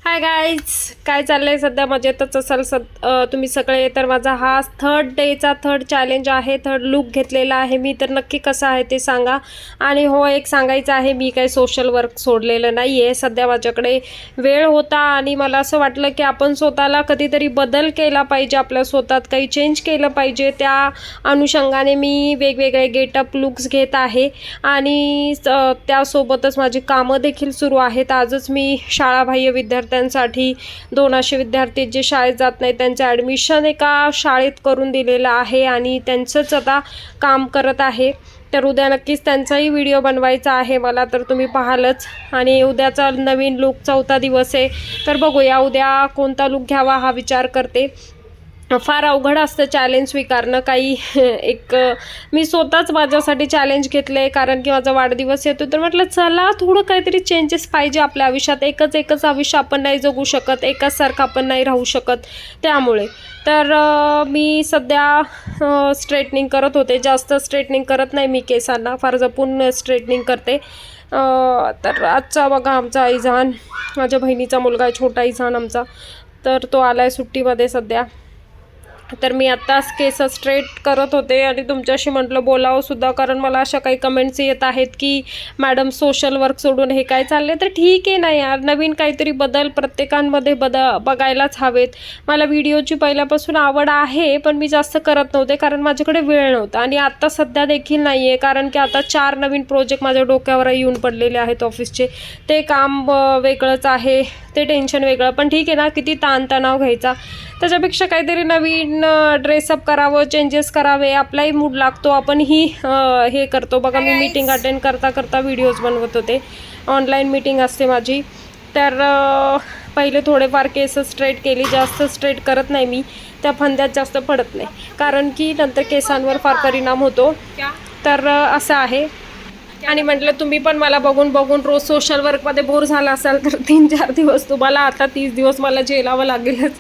Hi guys, काय चाललंय? सध्या मजेतच असाल तुम्ही सगळे. तर माझा हा थर्ड चॅलेंज आहे, थर्ड लुक घेतलेला आहे मी. तर नक्की कसं आहे ते सांगा. आणि हो, एक सांगायचं आहे, मी काही सोशल वर्क सोडलेलं नाही आहे. सध्या माझ्याकडे वेळ होता आणि मला असं वाटलं की आपण स्वतःला कधीतरी बदल केला पाहिजे, आपल्या स्वतःत काही चेंज केलं पाहिजे. त्या अनुषंगाने मी वेगवेगळे गेटअप लुक्स घेत आहे आणि त्यासोबतच माझी कामं देखील सुरू आहेत. आजच मी शाळाबाह्य विद्यार्थ्यांसाठी 2 असे विद्यार्थी जे शाळेत जात नाहीत त्यांचं ॲडमिशन एका शाळेत करून दिलेलं आहे आणि त्यांचंच आता काम करत आहे. तर उद्या नक्कीच त्यांचाही व्हिडिओ बनवायचा आहे मला, तर तुम्ही पाहालच. आणि उद्याचा नवीन लूक 4था दिवस आहे. तर बघूया उद्या कोणता लूक घ्यावा हा विचार करते. फार अवघड असतं चॅलेंज स्वीकारणं. काही मी स्वतःच माझ्यासाठी चॅलेंज घेतलं आहे, कारण की माझा वाढदिवस येतो. तर म्हटलं चला थोडं काहीतरी चेंजेस पाहिजे आपल्या आयुष्यात. एकच आयुष्य आपण नाही जगू शकत, एकाच सारखं आपण नाही राहू शकत. त्यामुळे तर मी सध्या स्ट्रेटनिंग करत होते. जास्त स्ट्रेटनिंग करत नाही मी केसांना, फार जपून स्ट्रेटनिंग करते. तर आजचा बघा आमचा इझान, माझ्या बहिणीचा मुलगा आहे, छोटा इझान आमचा. तर तो आला आहे सुट्टीमध्ये सध्या. तर मी आत्ताच केस स्ट्रेट करत होते आणि तुमच्याशी म्हटलं बोलावं सुद्धा, कारण मला अशा काही कमेंट्स येत आहेत की मॅडम सोशल वर्क सोडून हे काय चालले. तर ठीक आहे ना यार, नवीन काहीतरी बदल प्रत्येकांमध्ये बघायलाच हवेत. मला व्हिडिओची पहिल्यापासून आवड आहे, पण मी जास्त करत नव्हते कारण माझ्याकडे वेळ नव्हता. आणि आत्ता सध्या देखील नाही आहे, कारण की आता 4 नवीन प्रोजेक्ट माझ्या डोक्यावर येऊन पडलेले आहेत ऑफिसचे. ते काम वेगळंच आहे, ते टेन्शन वेगळं. पण ठीक आहे ना, किती ताणतणाव घ्यायचा. त्याच्यापेक्षा काहीतरी नवीन ड्रेसअप करावं, चेंजेस करावे, आपलाही मूड लागतो. आपणही हे करतो. बघा मी मीटिंग अटेंड करता व्हिडिओज बनवत होते. ऑनलाईन मीटिंग असते माझी. तर पहिले थोडेफार केस स्ट्रेट केली, जास्त स्ट्रेट करत नाही मी. त्या फंद्यात जास्त पडत नाही, कारण की नंतर केसांवर फार परिणाम होतो. तर असं आहे. आणि म्हटलं तुम्ही पण मला बघून रोज सोशल वर्कमध्ये बोर झाला असाल तर 3-4 दिवस तुम्हाला, आता 30 दिवस मला झेलावं लागेलच.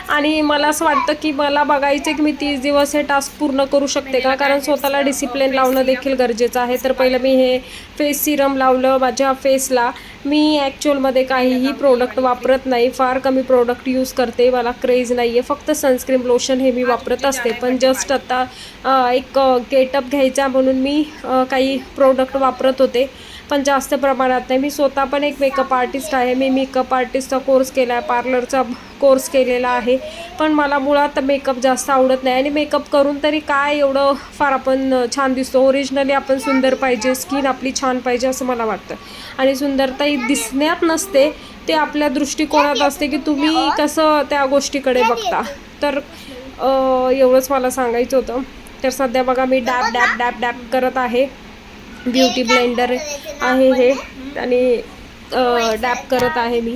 आणि मला असं वाटतं की मला बघायचं की मी 30 दिवस हे टास्क पूर्ण करू शकते का, कारण स्वतःला डिसिप्लिन लावणं देखील गरजेचं आहे. तर पहिलं मी हे फेस सिरम लावलं माझ्या फेसला. मी ॲक्च्युअलमध्ये काहीही प्रोडक्ट वापरत नाही, फार कमी प्रोडक्ट यूज करते. मला क्रेज नाही आहे. फक्त सनस्क्रीन लोशन हे मी वापरत असते. पण जस्ट आता एक गेटअप घ्यायचा म्हणून मी काही प्रोडक्ट वापरत होते, पण जास्त प्रमाणात नाही. मी स्वतः पण एक मेकअप आर्टिस्ट आहे. मी मेकअप आर्टिस्टचा कोर्स केला आहे, पार्लरचा कोर्स केलेला आहे. पण मला मुळात मेकअप जास्त आवडत नाही. आणि मेकअप करून तरी काय एवढं फार आपण छान दिसतो. ओरिजिनली आपण सुंदर पाहिजे, स्किन आपली छान पाहिजे असं मला वाटतं. आणि सुंदरता ही दिसण्यात नसते, ते आपल्या दृष्टिकोनात असते की तुम्ही कसं त्या गोष्टीकडे बघता. तर एवढंच मला सांगायचं होतं. तर सध्या बघा मी डॅप करत आहे. ब्युटी ब्लेंडर आहे हे, आणि डॅप करत आहे मी.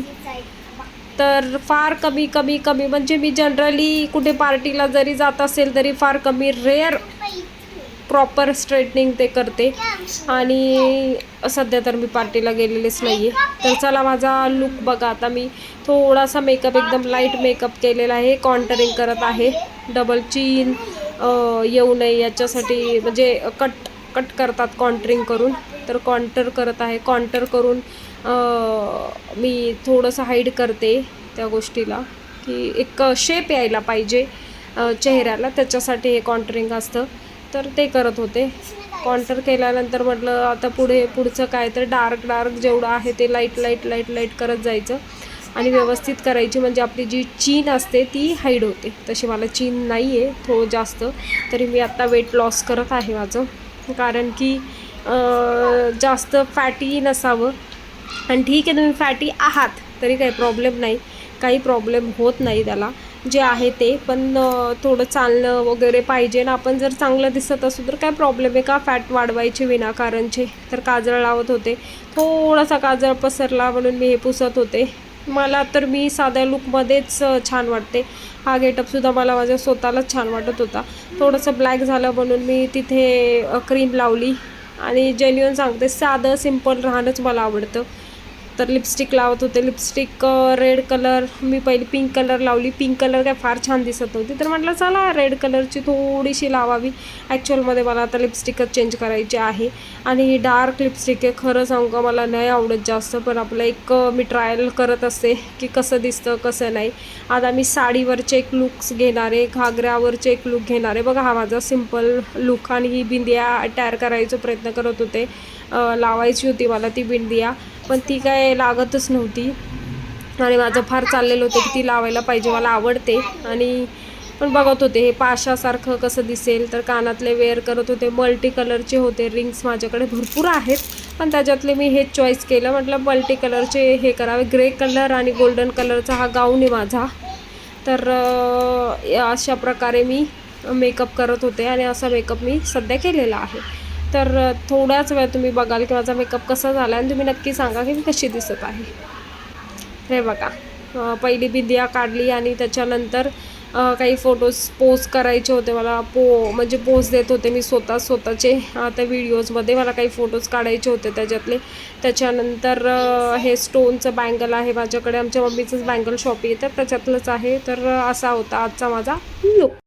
तर फार कमी म्हणजे मी जनरली कुठे पार्टीला जरी जात असेल तरी फार कमी, रेअर प्रॉपर स्ट्रेटनिंग ते करते. आणि सध्या तर मी पार्टीला गेलेलेच नाही आहे. तर चला माझा लुक बघा. आता मी थोडासा मेकअप, एकदम लाईट मेकअप केलेला आहे. कॉन्टरिंग करत आहे, डबल चीन येऊ नये याच्यासाठी, म्हणजे कट करतात कॉन्टरिंग करून. तर कॉन्टर करत आहे. कॉन्टर करून मी थोडंसं हाईड करते त्या गोष्टीला, की एक शेप यायला पाहिजे चेहऱ्याला, त्याच्यासाठी हे कॉन्टरिंग असतं. तर ते करत होते. कॉन्टर केल्यानंतर म्हटलं आता पुढचं काय, तर डार्क जेवढं आहे ते लाईट करत जायचं आणि व्यवस्थित करायची, म्हणजे आपली जी चीन असते ती हाईड होते. तशी मला चीन नाही आहे थोडं जास्त, तरी मी आत्ता वेट लॉस करत आहे माझं, कारण की जास्त फॅटी नसावं. आणि ठीक आहे तुम्ही फॅटी आहात तरी काही प्रॉब्लेम नाही, काही प्रॉब्लेम होत नाही त्याला, जे आहे ते. पण थोडं चालणं वगैरे पाहिजे ना. आपण जर चांगलं दिसत असू तर काय प्रॉब्लेम आहे का फॅट वाढवायचे विनाकारणचे. तर काजळ लावत होते, थोडासा काजळ पसरला म्हणून मी हे पुसत होते. मला तर मी साध्या लुकमध्येच छान वाटते. हा गेटअपसुद्धा मला माझ्या स्वतःलाच छान वाटत होता. थोडंसं ब्लॅक झालं म्हणून मी तिथे क्रीम लावली. आणि जेन्युइन सांगते, साधं सिम्पल राहणंच मला आवडतं. तर लिपस्टिक लावत होते. लिपस्टिक रेड कलर, मी पहिली पिंक कलर लावली. पिंक कलर काय फार छान दिसत नव्हती, तर म्हटलं चला रेड कलरची थोडीशी लावावी. ॲक्च्युअलमध्ये मला आता लिपस्टिकच चेंज करायची आहे आणि ही डार्क लिपस्टिक आहे. खरं सांगू का, मला नाही आवडत जास्त, पण आपलं एक मी ट्रायल करत असते की कसं दिसतं कसं नाही. आता मी साडीवरचे एक लुक्स घेणार आहे, घागऱ्यावरचे एक लुक घेणार आहे. बघा हा माझा सिम्पल लुक, आणि ही बिंदिया तयार करायचा प्रयत्न करत होते. लावायची होती मला ती बिंदिया, पण ती काय लागतच नव्हती. आणि माझं फार चाललेलं होतं की ती लावायला पाहिजे, मला आवडते. आणि पण बघत होते हे पाशासारखं कसं दिसेल, तर कानातले वेअर करत होते. मल्टी कलरचे होते रिंग्स, माझ्याकडे भरपूर आहेत, पण त्याच्यातले मी हेच चॉईस केलं. म्हटलं मल्टी कलरचे हे करावे. ग्रे कलर आणि गोल्डन कलरचा हा गाऊन आहे माझा. तर अशा प्रकारे मी मेकअप करत होते आणि असा मेकअप मी सध्या केलेला आहे. तर थोड्याच वेळ तुम्ही बघाल की माझा मेकअप कसा झाला आणि तुम्ही नक्की सांगा की मी कशी दिसत आहे. हे बघा, पहिली बिंदिया काढली आणि त्याच्यानंतर काही फोटोज पोस्ट करायचे होते मला. म्हणजे पोस्ट देत होते मी स्वतःचे त्या व्हिडिओजमध्ये. मला काही फोटोज काढायचे होते त्याच्यातले. त्याच्यानंतर हे स्टोनचं बँगल आहे माझ्याकडे, आमच्या मम्मीचंच बँगल शॉप आहे, तर त्याच्यातलंच आहे. तर असा होता आजचा माझा लुक.